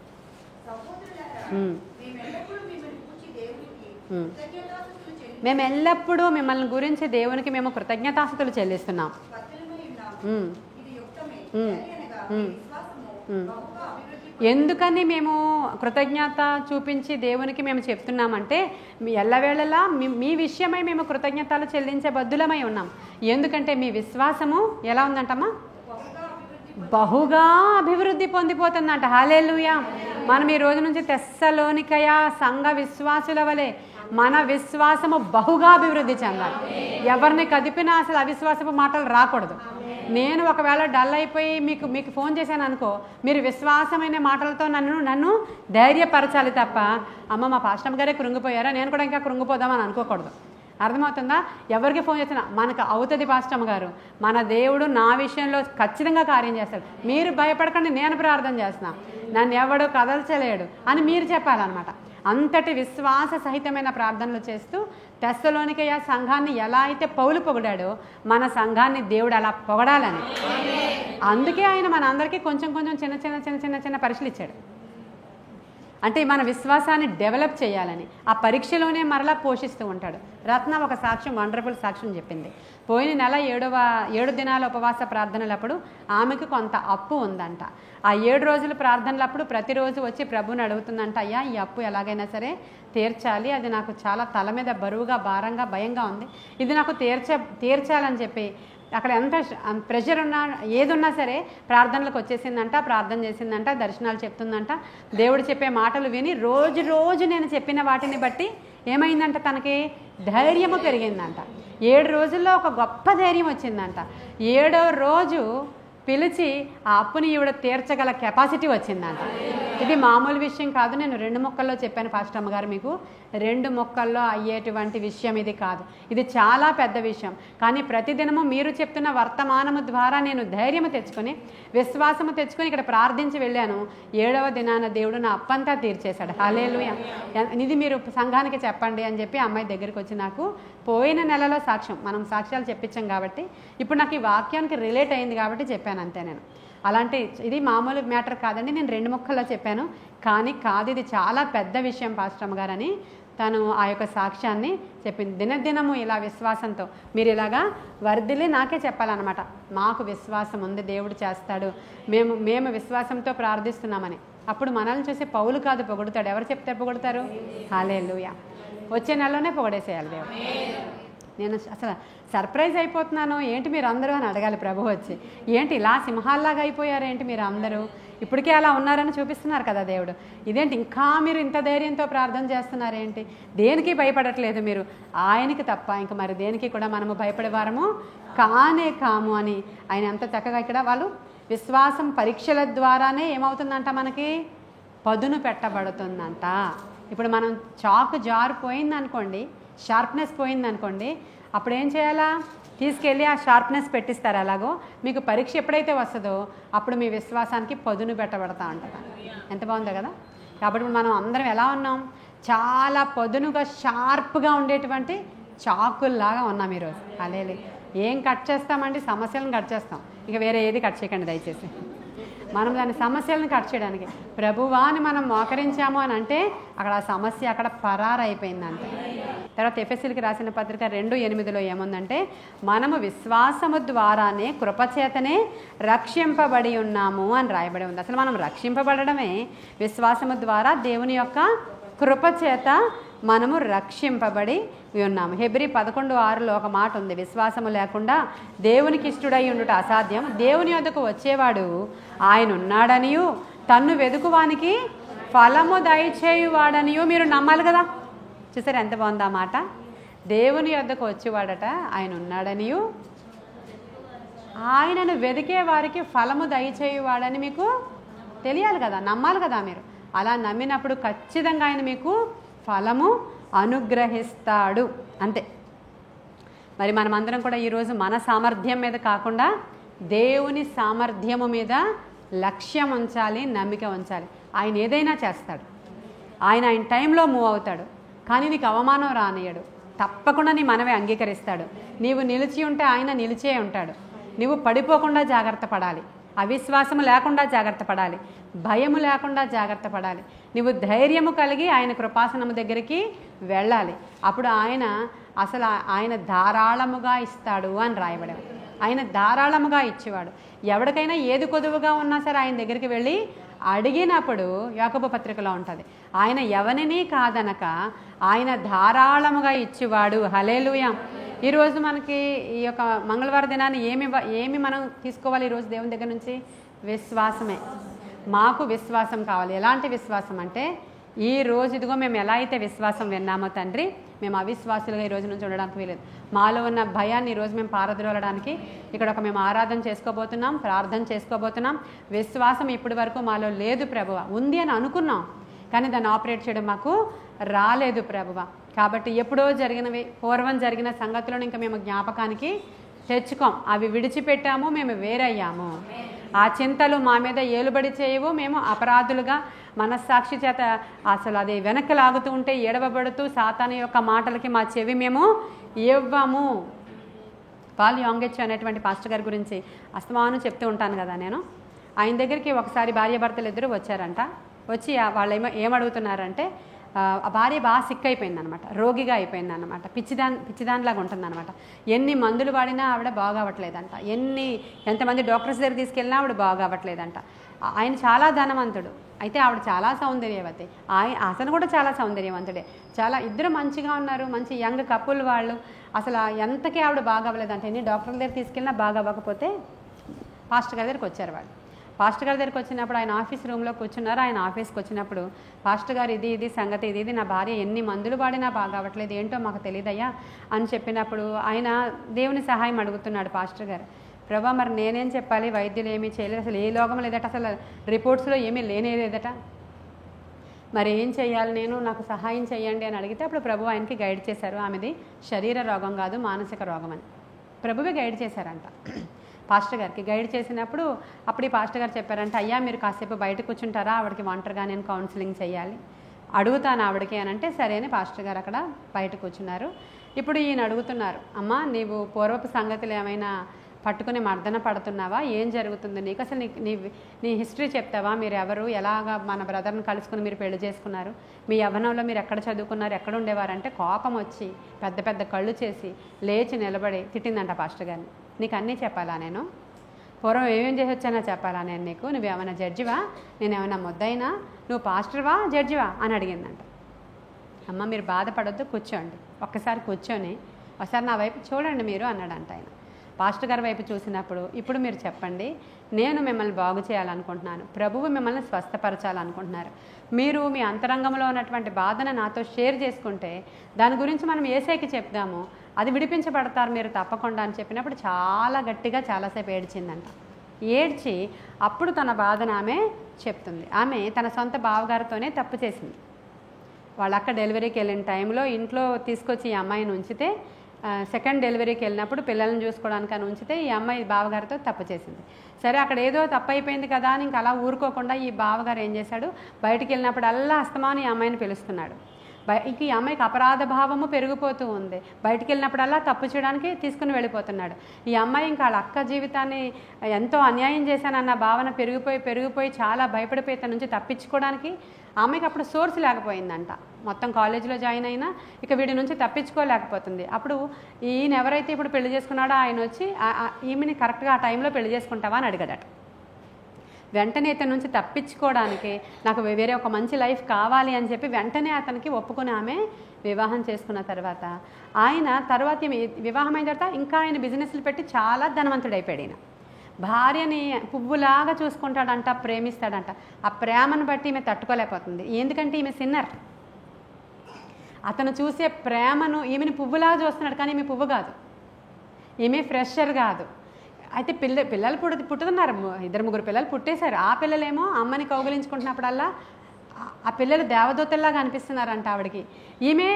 మేము ఎల్లప్పుడూ మిమ్మల్ని గురించి దేవునికి మేము కృతజ్ఞతాస్తుతులు చెల్లిస్తున్నాం. ఎందుకని మేము కృతజ్ఞత చూపించి దేవునికి మేము చెప్తున్నామంటే, మీ ఎల్లవేళలా మీ విషయమై మేము కృతజ్ఞతలు చెల్లించే బద్దులమై ఉన్నాం. ఎందుకంటే మీ విశ్వాసము ఎలా ఉందంటమ్మా? బహుగా అభివృద్ధి పొందిపోతుందంట. హల్లెలూయా. మనం ఈ రోజు నుంచి తెస్సలోనికయ సంఘ విశ్వాసుల వలె మన విశ్వాసము బహుగా అభివృద్ధి చెందాలి. ఎవరిని కదిపినా అసలు అవిశ్వాసపు మాటలు రాకూడదు. నేను ఒకవేళ డల్ అయిపోయి మీకు ఫోన్ చేశాను అనుకో, మీరు విశ్వాసమైన మాటలతో నన్ను ధైర్యపరచాలి తప్ప, అమ్మ మా పాస్టమ్ గారే కృంగిపోయారా, నేను కూడా ఇంకా కృంగిపోదామని అనుకోకూడదు. అర్థమవుతుందా? ఎవరికి ఫోన్ చేసినా మనకు అవుతుంది పాస్టమ్ గారు, మన దేవుడు నా విషయంలో ఖచ్చితంగా కార్యం చేస్తాడు, మీరు భయపడకండి, నేను ప్రార్థన చేస్తున్నా, నన్ను ఎవడు కదల్చలేడు అని మీరు చెప్పాలన్నమాట. అంతటి విశ్వాస సహితమైన ప్రార్థనలు చేస్తూ తెస్సలోనికయ సంఘాన్ని ఎలా అయితే పౌలు పొగిడాడో మన సంఘాన్ని దేవుడు అలా పొగడాలని. అందుకే ఆయన మన అందరికీ కొంచెం చిన్న పరీక్షలు ఇచ్చాడు. అంటే మన విశ్వాసాన్ని డెవలప్ చేయాలని ఆ పరీక్షలోనే మరలా పోషిస్తూ ఉంటాడు. రత్న ఒక సాక్ష్యం, వండర్ఫుల్ సాక్ష్యం చెప్పింది. పోయిన నెల 7 దినాల ఉపవాస ప్రార్థనలప్పుడు ఆమెకు కొంత అప్పు ఉందంట. ఆ 7 రోజుల ప్రార్థనలప్పుడు ప్రతిరోజు వచ్చి ప్రభుని అడుగుతుందంట, అయ్యా ఈ అప్పు ఎలాగైనా సరే తీర్చాలి, అది నాకు చాలా తల మీద బరువుగా భారంగా భయంగా ఉంది, ఇది నాకు తీర్చాలని చెప్పి అక్కడ ఎంత ప్రెషర్ ఉన్నా ఏదున్నా సరే ప్రార్థనలకు వచ్చేసిందంట, ప్రార్థన చేసిందంట, దర్శనాలు చెప్తుందంట. దేవుడు చెప్పే మాటలు విని రోజు రోజు నేను చెప్పిన వాటిని బట్టి ఏమైందంట, తనకి ధైర్యము పెరిగిందంట. 7 రోజుల్లో ఒక గొప్ప ధైర్యం వచ్చిందంట. 7వ రోజు పిలిచి ఆ అప్పుని ఈవిడ తీర్చగల కెపాసిటీ వచ్చిందంట. ఇది మామూలు విషయం కాదు. నేను 2 ముక్కల్లో చెప్పాను పాస్టర్ అమ్మగారు, మీకు 2 ముక్కల్లో అయ్యేటువంటి విషయం ఇది కాదు. ఇది చాలా పెద్ద విషయం. కానీ ప్రతిదినము మీరు చెప్తున్న వర్తమానము ద్వారా నేను ధైర్యము తెచ్చుకొని విశ్వాసము తెచ్చుకొని ఇక్కడ ప్రార్థించి వెళ్ళాను. 7వ దినాన దేవుడు నా అప్పంతా తీర్చేశాడు. హల్లెలూయా. ఇది మీరు సంఘానికి చెప్పండి అని చెప్పి అమ్మాయి దగ్గరికి వచ్చి నాకు పోయిన నెలలో సాక్ష్యం, మనం సాక్ష్యాలు చెప్పించాం కాబట్టి ఇప్పుడు నాకు ఈ వాక్యానికి రిలేట్ అయింది కాబట్టి చెప్పాను అంతే. నేను అలాంటి ఇది మామూలు మ్యాటర్ కాదండి, నేను 2 ముక్కల్లో చెప్పాను. కానీ కాదు, ఇది చాలా పెద్ద విషయం పాస్టర్ అమ్మగారని తను ఆ యొక్క సాక్ష్యాన్ని చెప్పింది. దినదినము ఇలా విశ్వాసంతో మీరు ఇలాగా వర్ధిల్లి నాకే చెప్పాలన్నమాట, మాకు విశ్వాసం ఉంది, దేవుడు చేస్తాడు, మేము విశ్వాసంతో ప్రార్థిస్తున్నామని. అప్పుడు మనల్ని చూసి పౌలు కాదు పొగుడుతాడు. ఎవరు చెప్తారు పొగుడుతారు? హల్లెలూయా. వచ్చే నెలలోనే పొగడేసేయాలి దేవుడు. నేను అసలు సర్ప్రైజ్ అయిపోతున్నాను, ఏంటి మీరు అందరూ అని అడగాలి ప్రభు వచ్చి. ఏంటి ఇలా సింహాల్లాగా అయిపోయారు, ఏంటి మీరు అందరూ ఇప్పటికే అలా ఉన్నారని చూపిస్తున్నారు కదా దేవుడు. ఇదేంటి ఇంకా మీరు ఇంత ధైర్యంతో ప్రార్థన చేస్తున్నారేంటి, దేనికి భయపడట్లేదు మీరు, ఆయనకి తప్ప ఇంక మరి దేనికి కూడా మనము భయపడేవారము కానే కాము అని ఆయన ఎంత చక్కగా ఇక్కడ వాళ్ళు విశ్వాసం పరీక్షల ద్వారానే ఏమవుతుందంట, మనకి పదును పెట్టబడుతుందంట. ఇప్పుడు మనం చాకు జారిపోయిందనుకోండి, షార్ప్నెస్ పోయిందనుకోండి, అప్పుడు ఏం చేయాలా, తీసుకెళ్ళి ఆ షార్ప్నెస్ పెట్టిస్తారు. అలాగో మీకు పరీక్ష ఎప్పుడైతే వస్తుందో అప్పుడు మీ విశ్వాసానికి పదును పెట్టబడతా ఉంటుంది. ఎంత బాగుందో కదా. కాబట్టి ఇప్పుడు మనం అందరం ఎలా ఉన్నాం, చాలా పదునుగా షార్ప్గా ఉండేటువంటి చాకుల్లాగా ఉన్నాం ఈరోజు. అలేలే. ఏం కట్ చేస్తామండి, సమస్యలను కట్ చేస్తాం, ఇక వేరే ఏది కట్ చేయకండి దయచేసి. మనం దాని సమస్యలను కట్ చేయడానికి ప్రభువాని మనం మోకరించాము అని అంటే అక్కడ ఆ సమస్య అక్కడ పరారైపోయిందంటే. తర్వాత ఎఫెసీయులకు రాసిన పత్రిక 2:8 ఏముందంటే, మనము విశ్వాసము ద్వారానే కృపచేతనే రక్షింపబడి ఉన్నాము అని రాయబడి ఉంది. అసలు మనం రక్షింపబడమే విశ్వాసము ద్వారా, దేవుని యొక్క కృపచేత మనము రక్షింపబడి ఉన్నాము. హెబ్రీ 11:6 ఒక మాట ఉంది, విశ్వాసము లేకుండా దేవునికి ఇష్టడై ఉండుట అసాధ్యం, దేవుని యొద్దకు వచ్చేవాడు ఆయన ఉన్నాడనియు తన్ను వెదుకువానికి ఫలము దయచేయువాడనియు మీరు నమ్మాలి కదా. చూసారు ఎంత బాగుంది ఆ మాట. దేవుని యొద్దకు వచ్చేవాడట ఆయన ఉన్నాడనియు ఆయనను వెదికే వారికి ఫలము దయచేయువాడని మీకు తెలియాలి కదా, నమ్మాలి కదా మీరు. అలా నమ్మినప్పుడు ఖచ్చితంగా ఆయన మీకు ఫలము అనుగ్రహిస్తాడు అంతే. మరి మనమందరం కూడా ఈరోజు మన సామర్థ్యం మీద కాకుండా దేవుని సామర్థ్యము మీద లక్ష్యం ఉంచాలి, నమ్మిక ఉంచాలి. ఆయన ఏదైనా చేస్తాడు, ఆయన టైంలో మూవ్ అవుతాడు. కానీ నీకు అవమానం రానియడు, తప్పకుండా నీ మనమే అంగీకరిస్తాడు. నీవు నిలిచి ఉంటే ఆయన నిలిచే ఉంటాడు. నువ్వు పడిపోకుండా జాగ్రత్త పడాలి, అవిశ్వాసము లేకుండా జాగ్రత్త పడాలి, భయము లేకుండా జాగ్రత్త పడాలి. నువ్వు ధైర్యము కలిగి ఆయన కృపాసనము దగ్గరికి వెళ్ళాలి. అప్పుడు ఆయన ధారాళముగా ఇస్తాడు అని రాయబడాడు. ఆయన ధారాళముగా ఇచ్చేవాడు. ఎవరికైనా ఏది కొదువుగా ఉన్నా సరే ఆయన దగ్గరికి వెళ్ళి అడిగినప్పుడు యాకోబు పత్రికలో ఉంటుంది, ఆయన ఎవరిని కాదనక ఆయన ధారాళముగా ఇచ్చేవాడు. హల్లెలూయా. ఈరోజు మనకి ఈ యొక్క మంగళవారం దినాన్ని ఏమి మనం తీసుకోవాలి ఈరోజు దేవుని దగ్గర నుంచి? విశ్వాసమే. మాకు విశ్వాసం కావాలి. ఎలాంటి విశ్వాసం అంటే, ఈ రోజు ఇదిగో మేము ఎలా అయితే విశ్వాసం విన్నామో తండ్రి, మేము అవిశ్వాసులుగా ఈ రోజు నుంచి ఉండడానికి వీలేదు. మాలో ఉన్న భయాన్ని ఈరోజు మేము పారద్రోలడానికి ఇక్కడ మేము ఆరాధన చేసుకోబోతున్నాం, ప్రార్థన చేసుకోబోతున్నాం. విశ్వాసం ఇప్పటి వరకు మాలో లేదు ప్రభువా, ఉంది అని అనుకున్నాం కానీ దాన్ని ఆపరేట్ చేయడం మాకు రాలేదు ప్రభువా. కాబట్టి ఎప్పుడో జరిగినవి, పూర్వం జరిగిన సంగతులను ఇంకా మేము జ్ఞాపకానికి తెచ్చుకోం. అవి విడిచిపెట్టాము, మేము వేరయ్యాము. ఆ చింతలు మా మీద ఏలుబడి చేయవు. మేము అపరాధులుగా మనస్సాక్షి చేత అసలు అది వెనక్కి లాగుతూ ఉంటే ఏడవబడుతూ సాతాను యొక్క మాటలకి మా చెవి మేము ఇవ్వము. పాల్ యాంగెచ్ అనేటువంటి పాస్టర్ గారి గురించి అస్తమానం చెప్తూ ఉంటాను కదా నేను. ఆయన దగ్గరికి ఒకసారి భార్యాభర్తలు ఇద్దరు వచ్చారంట. వచ్చి వాళ్ళు ఏమడుగుతున్నారంటే ఆ భార్య బాగా సిక్ అయిపోయిందనమాట, రోగిగా అయిపోయిందన్నమాట, పిచ్చిదానిలాగా ఉంటుందన్నమాట. ఎన్ని మందులు వాడినా ఆవిడ బాగా అవ్వట్లేదంట, ఎంతమంది డాక్టర్స్ దగ్గర తీసుకెళ్ళినా ఆవిడ బాగా అవ్వట్లేదంట. ఆయన చాలా ధనవంతుడు, అయితే ఆవిడ చాలా సౌందర్యవతి, అతను కూడా చాలా సౌందర్యవంతుడే, ఇద్దరు మంచిగా ఉన్నారు, మంచి యంగ్ కపుల్ వాళ్ళు. అసలు ఎంతకీ ఆవిడ బాగా అవ్వలేదంటే ఎన్ని డాక్టర్ల దగ్గర తీసుకెళ్ళినా బాగా అవ్వకపోతే పాస్టర్ గారి దగ్గరికి వచ్చారు వాళ్ళు. పాస్టర్ గారి దగ్గరికి వచ్చినప్పుడు ఆయన ఆఫీస్ రూమ్లో కూర్చున్నారు. ఆయన ఆఫీస్కి వచ్చినప్పుడు పాస్టర్ గారు ఇది సంగతి, ఇది నా భార్య ఎన్ని మందులు వాడినా బాగా అవ్వట్లేదు, ఏంటో మాకు తెలియదయ్యా అని చెప్పినప్పుడు ఆయన దేవుని సహాయం అడుగుతున్నాడు పాస్టర్ గారు. ప్రభా మరి నేనేం చెప్పాలి, వైద్యులు ఏమీ చేయలేదు, అసలు ఏ లోకం లేదట, అసలు రిపోర్ట్స్లో ఏమీ లేనేలేదట, మరి ఏం చేయాలి నేను, నాకు సహాయం చేయండి అని అడిగితే అప్పుడు ప్రభు ఆయనకి గైడ్ చేశారు. ఆమెది శరీర రోగం కాదు మానసిక రోగం అని ప్రభువే గైడ్ చేశారంట. పాస్టర్ గారికి గైడ్ చేసినప్పుడు అప్పుడు ఈ పాస్టర్ గారు చెప్పారంటే, అయ్యా మీరు కాసేపు బయట కూర్చుంటారా, ఆవిడకి ఒంటరిగా నేను కౌన్సిలింగ్ చేయాలి, అడుగుతాను ఆవిడకి అని అంటే సరే అని పాస్టర్ గారు అక్కడ బయట కూర్చున్నారు. ఇప్పుడు ఈయన అడుగుతున్నారు, అమ్మా నీవు పూర్వపు సంగతులు ఏమైనా పట్టుకుని మర్దన పడుతున్నావా, ఏం జరుగుతుంది నీకు, అసలు నీ హిస్టరీ చెప్తావా, మీరు ఎవరు, ఎలాగా మన బ్రదర్ని కలుసుకుని మీరు పెళ్లి చేసుకున్నారు, మీ యవ్వనంలో మీరు ఎక్కడ చదువుకున్నారు, ఎక్కడ ఉండేవారంటే కోపం వచ్చి పెద్ద పెద్ద కళ్ళు చేసి లేచి నిలబడి తిట్టిందంట పాస్టర్ గారిని. నీకు అన్నీ చెప్పాలా, నేను పూర్వం ఏమేం చేసి వచ్చానో చెప్పాలా నేను నీకు, నువ్వేమైనా జడ్జివా, నేనేమైనా ముద్దయినా, నువ్వు పాస్టర్వా జడ్జివా అని అడిగిందంట. అమ్మ మీరు బాధపడొద్దు, కూర్చోండి, ఒక్కసారి కూర్చొని ఒకసారి నా వైపు చూడండి మీరు అన్నాడంట ఆయన. పాస్టర్ గారి వైపు చూసినప్పుడు ఇప్పుడు మీరు చెప్పండి, నేను మిమ్మల్ని బాగు చేయాలనుకుంటున్నాను, ప్రభువు మిమ్మల్ని స్వస్థపరచాలనుకుంటున్నారు, మీరు మీ అంతరంగంలో ఉన్నటువంటి బాధను నాతో షేర్ చేసుకుంటే దాని గురించి మనం యేసయ్యకి చెప్దాము, అది విడిపించబడతారు మీరు తప్పకుండా అని చెప్పినప్పుడు చాలా గట్టిగా చాలాసేపు ఏడ్చిందంట. ఏడ్చి అప్పుడు తన బాధను ఆమె చెప్తుంది. ఆమె తన సొంత బావగారితోనే తప్పు చేసింది. వాళ్ళక్క డెలివరీకి వెళ్ళిన టైంలో ఇంట్లో తీసుకొచ్చి ఈ అమ్మాయిని ఉంచితే, సెకండ్ డెలివరీకి వెళ్ళినప్పుడు పిల్లల్ని చూసుకోవడానికి అని ఉంచితే ఈ అమ్మాయి బావగారితో తప్పు చేసింది. సరే అక్కడ ఏదో తప్పు అయిపోయింది కదా అని ఇంకా అలా ఊరుకోకుండా ఈ బావగారు ఏం చేశాడు, బయటికి వెళ్ళినప్పుడు అల్లా అస్తమాను ఈ అమ్మాయిని పిలుస్తున్నాడు. ఇంక ఈ అమ్మాయికి అపరాధ భావము పెరిగిపోతూ ఉంది, బయటికి వెళ్ళినప్పుడల్లా తప్పు చేయడానికి తీసుకుని వెళ్ళిపోతున్నాడు. ఈ అమ్మాయి ఇంకా వాళ్ళ అక్క జీవితాన్ని ఎంతో అన్యాయం చేశానన్న భావన పెరిగిపోయి చాలా భయపడిపోయి తన నుంచి తప్పించుకోవడానికి ఆమెకి అప్పుడు సోర్స్ లేకపోయిందంట. మొత్తం కాలేజీలో జాయిన్ అయినా ఇక వీడి నుంచి తప్పించుకోలేకపోతుంది. అప్పుడు ఈయన ఎవరైతే ఇప్పుడు పెళ్లి చేసుకున్నాడో ఆయన వచ్చి ఈమెని కరెక్ట్గా ఆ టైంలో పెళ్లి చేసుకుంటావా అని అడిగాడట. వెంటనే ఇతని నుంచి తప్పించుకోవడానికి నాకు వేరే ఒక మంచి లైఫ్ కావాలి అని చెప్పి వెంటనే అతనికి ఒప్పుకుని ఆమె వివాహం చేసుకున్న తర్వాత ఆయన తర్వాత వివాహం అయిన తర్వాత ఇంకా ఆయన బిజినెస్లు పెట్టి చాలా ధనవంతుడైపోయాడు. ఈయన భార్యని పువ్వులాగా చూసుకుంటాడంట, ప్రేమిస్తాడంట. ఆ ప్రేమను బట్టి ఈమె తట్టుకోలేకపోతుంది, ఎందుకంటే ఈమె సిన్నర్. అతను చూసే ప్రేమను ఈమెని పువ్వులాగా చూస్తున్నాడు, కానీ ఈమె పువ్వు కాదు, ఈమె ఫ్రెషర్ కాదు. అయితే పిల్లలు పుట్టుతున్నారు, 2-3 పిల్లలు పుట్టేశారు. ఆ పిల్లలేమో అమ్మని కౌగిలించుకుంటున్నప్పుడల్లా ఆ పిల్లలు దేవదూతల్లాగా అనిపిస్తున్నారంట ఆవిడకి. ఈమె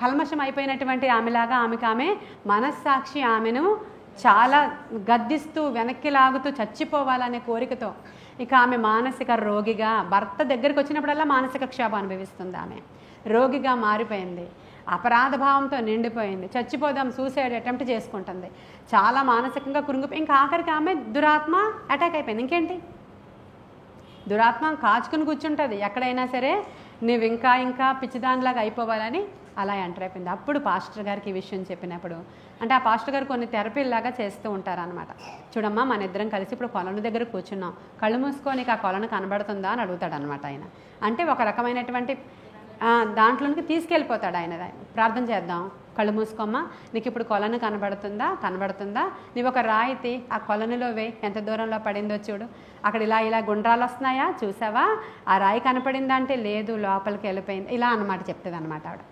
కల్మషం అయిపోయినటువంటి ఆమెలాగా ఆమె మనస్సాక్షి ఆమెను చాలా గద్దిస్తూ వెనక్కి లాగుతూ చచ్చిపోవాలనే కోరికతో ఇక ఆమె మానసిక రోగిగా, భర్త దగ్గరికి వచ్చినప్పుడల్లా మానసిక క్షోభ అనుభవిస్తుంది. ఆమె రోగిగా మారిపోయింది, అపరాధ భావంతో నిండిపోయింది, చచ్చిపోదాం సూసైడ్ అటెంప్ట్ చేసుకుంటుంది, చాలా మానసికంగా కురుంగిపోయి ఇంకా ఆఖరికి ఆమె దురాత్మ అటాక్ అయిపోయింది. ఇంకేంటి, దురాత్మ కాచుకుని కూర్చుంటుంది ఎక్కడైనా సరే, నువ్వు ఇంకా పిచ్చిదానిలాగా అయిపోవాలని అలా ఎంటర్ అయిపోయింది. అప్పుడు పాస్టర్ గారికి ఈ విషయం చెప్పినప్పుడు, అంటే ఆ పాస్టర్ గారు కొన్ని థెరపీలాగా చేస్తూ ఉంటారనమాట. చూడమ్మా మన ఇద్దరం కలిసి ఇప్పుడు కొలను దగ్గర కూర్చున్నాం, కళ్ళు మూసుకొని ఆ కొలను కనబడుతుందా అని అడుగుతాడు అనమాట ఆయన. అంటే ఒక రకమైనటువంటి దాంట్లోనికి తీసుకెళ్ళిపోతాడు ఆయన. ప్రార్థన చేద్దాం, కళ్ళు మూసుకోమ్మా, నీకు ఇప్పుడు కొలను కనబడుతుందా, నీవు ఒక రాయితీ ఆ కొలనులో వేయి, ఎంత దూరంలో పడిందో చూడు, అక్కడ ఇలా గుండ్రాలు వస్తున్నాయా చూసావా, ఆ రాయి కనపడిందా అంటే లేదు లోపలికి వెళ్ళిపోయింది, ఇలా అన్నమాట చెప్తుంది అనమాట ఆవిడ.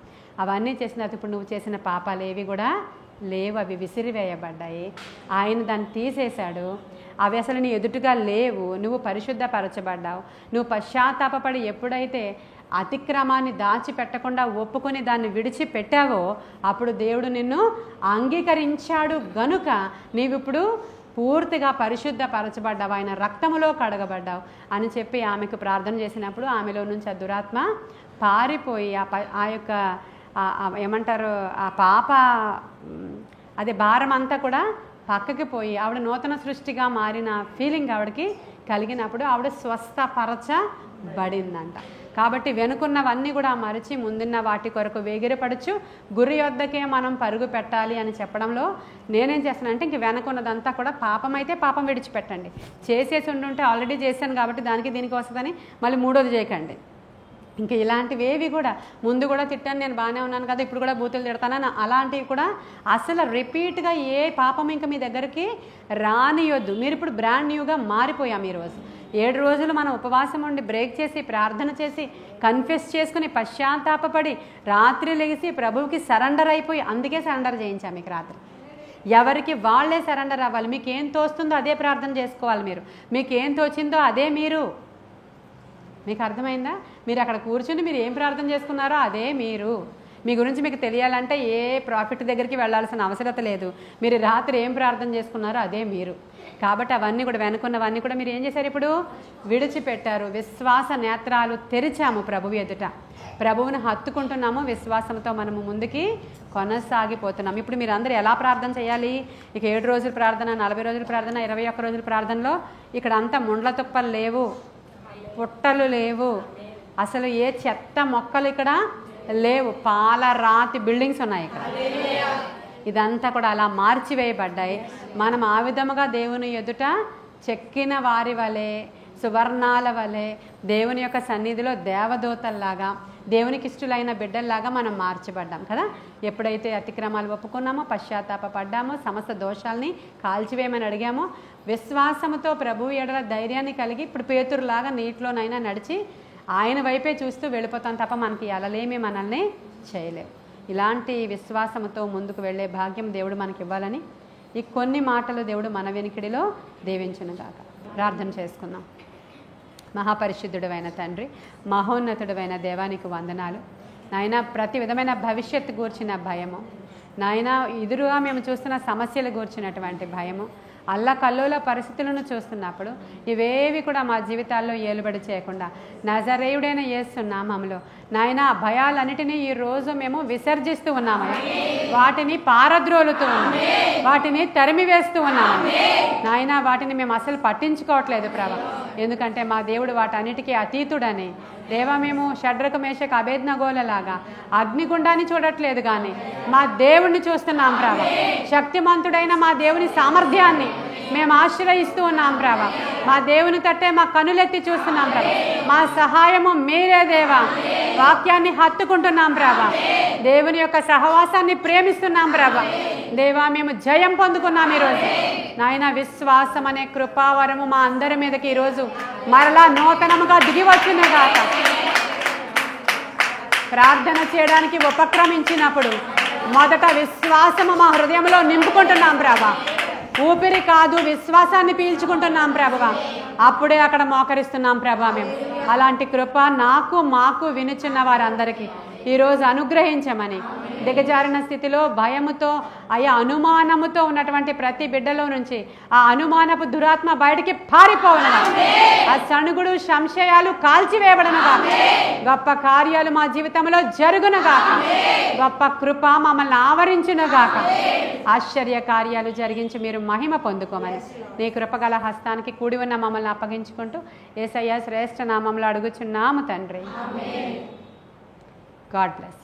అవన్నీ చేసిన తర్వాత ఇప్పుడు నువ్వు చేసిన పాపాలు ఏవి కూడా లేవు, అవి విసిరివేయబడ్డాయి, ఆయన దాన్ని తీసేశాడు, అవి అసలు నీ ఎదుటిగా లేవు, నువ్వు పరిశుద్ధపరచబడ్డావు, నువ్వు పశ్చాత్తాపపడి ఎప్పుడైతే అతిక్రమాన్ని దాచిపెట్టకుండా ఒప్పుకొని దాన్ని విడిచిపెట్టావో అప్పుడు దేవుడు నిన్ను అంగీకరించాడు గనుక నీవిప్పుడు పూర్తిగా పరిశుద్ధపరచబడ్డావు, ఆయన రక్తములో కడగబడ్డావు అని చెప్పి ఆమెకు ప్రార్థన చేసినప్పుడు ఆమెలో నుంచి ఆ దురాత్మ పారిపోయి ఆ యొక్క ఏమంటారు ఆ పాప అదే భారం అంతా కూడా పక్కకి పోయి ఆవిడ నూతన సృష్టిగా మారిన ఫీలింగ్ ఆవిడకి కలిగినప్పుడు ఆవిడ స్వస్థపరచబడింది. బడిందంట. కాబట్టి వెనుకున్నవన్నీ కూడా మరచి ముందున్న వాటి కొరకు వేగిరపడచ్చు, గురి యొద్దకే మనం పరుగు పెట్టాలి అని చెప్పడంలో నేనేం చేస్తానంటే, ఇంక వెనుకున్నదంతా కూడా పాపం అయితే పాపం విడిచిపెట్టండి. చేసేసి ఉండుంటే ఆల్రెడీ చేశాను కాబట్టి దానికి దీనికి వస్తుందని మళ్ళీ మూడోది చేయకండి. ఇంకా ఇలాంటివేవి కూడా ముందు కూడా తిట్టాను, నేను బాగానే ఉన్నాను కదా, ఇప్పుడు కూడా బూతులు తిడతానని అలాంటివి కూడా అసలు రిపీట్గా ఏ పాపం ఇంకా మీ దగ్గరికి రానియొద్దు. మీరు ఇప్పుడు బ్రాండ్ న్యూగా మారిపోయాం. ఈరోజు 7 రోజులు మనం ఉపవాసం ఉండి బ్రేక్ చేసి ప్రార్థన చేసి కన్ఫెస్ చేసుకుని పశ్చాత్తాపపడి రాత్రి లెగిసి ప్రభువుకి సరెండర్ అయిపోయి, అందుకే సరెండర్ చేయించాం మీకు రాత్రి. ఎవరికి వాళ్ళే సరెండర్ అవ్వాలి. మీకు ఏం తోస్తుందో అదే ప్రార్థన చేసుకోవాలి. మీకు ఏం తోచిందో అదే మీరు. మీకు అర్థమైందా? మీరు అక్కడ కూర్చుని మీరు ఏం ప్రార్థన చేసుకున్నారో అదే మీరు. మీ గురించి మీకు తెలియాలంటే ఏ ప్రాఫిట్ దగ్గరికి వెళ్ళాల్సిన అవసరత లేదు. మీరు రాత్రి ఏం ప్రార్థన చేసుకున్నారో అదే మీరు. కాబట్టి అవన్నీ కూడా వెనుకున్నవన్నీ కూడా మీరు ఏం చేశారు? ఇప్పుడు విడిచిపెట్టారు. విశ్వాస నేత్రాలు తెరిచాము ప్రభువు ఎదుట. ప్రభువుని హత్తుకుంటున్నాము. విశ్వాసంతో మనము ముందుకి కొనసాగిపోతున్నాము. ఇప్పుడు మీరు అందరూ ఎలా ప్రార్థన చేయాలి? ఇక 7 రోజుల ప్రార్థన, 40 రోజుల ప్రార్థన, 21 రోజుల ప్రార్థనలో ఇక్కడ అంతా ముండ్ల తుప్పలు లేవు, పుట్టలు లేవు, అసలు ఏ చెత్త మొక్కలు ఇక్కడ లేవు, పాల రాతి బిల్డింగ్స్ ఉన్నాయి ఇక్కడ. ఇదంతా కూడా అలా మార్చివేయబడ్డాయి. మనం ఆ విధముగా దేవుని ఎదుట చెక్కిన వారి వలె, సువర్ణాల వలె దేవుని యొక్క సన్నిధిలో దేవదూతల్లాగా, దేవునికి ఇష్టలైన బిడ్డల్లాగా మనం మార్చబడ్డాం కదా. ఎప్పుడైతే అతిక్రమాలు ఒప్పుకున్నామో, పశ్చాత్తాపడ్డామో, సమస్త దోషాలని కాల్చివేయమని అడిగామో, విశ్వాసంతో ప్రభువు ఎడల ధైర్యాన్ని కలిగి ఇప్పుడు పేతురులాగా నీటిలోనైనా నడిచి ఆయన వైపే చూస్తూ వెళ్ళిపోతాం తప్ప మనకి అలలేమీ మనల్ని చేయలేవు. ఇలాంటి విశ్వాసంతో ముందుకు వెళ్ళే భాగ్యం దేవుడు మనకి ఇవ్వాలని ఈ కొన్ని మాటలు దేవుడు మన వెనుకడిలో దీవించునుగాక. ప్రార్థన చేసుకుందాం. మహాపరిశుద్ధుడైన తండ్రి, మహోన్నతుడైన దేవానికి వందనాలు నాయన. ప్రతి విధమైన భవిష్యత్తు గూర్చిన భయము నాయన, ఎదురుగా మేము చూస్తున్న సమస్యలు గూర్చినటువంటి భయము, అల్లకల్లోల పరిస్థితులను చూస్తున్నప్పుడు ఇవేవి కూడా మా జీవితాల్లో ఏలుబడి చేయకుండా నజరేయుడైన యేసు నామములో నాయన భయాలన్నిటినీ ఈరోజు మేము విసర్జిస్తూ ఉన్నామని, వాటిని పారద్రోలుతూ ఉన్నాము, వాటిని తరిమివేస్తూ ఉన్నాము నాయన. వాటిని మేము అసలు పట్టించుకోవట్లేదు ప్రభా, ఎందుకంటే మా దేవుడు వాటన్నిటికీ అతీతుడని. దేవా, మేము షడ్రక మేషక అబేద్నగోలలాగా అగ్నిగుండాన్ని చూడట్లేదు కానీ మా దేవుణ్ణి చూస్తున్నాం ప్రభా. శక్తిమంతుడైన మా దేవుని సామర్థ్యాన్ని మేము ఆశ్రయిస్తూ ఉన్నాం ప్రభా. మా దేవుని తట్టే మా కనులెత్తి చూస్తున్నాం ప్రభా. మా సహాయము మీరే దేవా. వాక్యాన్ని హత్తుకుంటున్నాం ప్రభా. దేవుని యొక్క సహవాసాన్ని ప్రేమిస్తున్నాం ప్రభా. దేవా, మేము జయం పొందుకున్నాం ఈరోజు నాయన. విశ్వాసం అనే కృపావరము మా అందరి మీదకి ఈరోజు మరలా నూతనముగా దిగి వచ్చినగాక. ప్రార్థన చేయడానికి ఉపక్రమించినప్పుడు మొదట విశ్వాసము మా హృదయంలో నింపుకుంటున్నాం ప్రభా. ఊపిరి కాదు, విశ్వాసాన్ని పీల్చుకుంటున్నాం ప్రభువా. అప్పుడే అక్కడ మోకరిస్తున్నాం ప్రభా. మేము అలాంటి కృప నాకు మాకు వినుచున్న వారందరికీ ఈరోజు అనుగ్రహించమని, దిగజారిన స్థితిలో భయముతో అనుమానముతో ఉన్నటువంటి ప్రతి బిడ్డలో నుంచి ఆ అనుమానపు దురాత్మ బయటికి పారిపోవనుగా, ఆ సణుగుడు సంశయాలు కాల్చివేయబడనుగా, గొప్ప కార్యాలు మా జీవితంలో జరుగునుగా, గొప్ప కృప మమ్మల్ని ఆవరించునుగాక. ఆశ్చర్య కార్యాలు జరిగించి మీరు మహిమ పొందుకోమని నీ కృపగల హస్తానికి కూడి ఉన్న మమ్మల్ని అప్పగించుకుంటూ యేసయ్య శ్రేష్ఠ నామంలో అడుగుచున్నాము తండ్రి. God bless.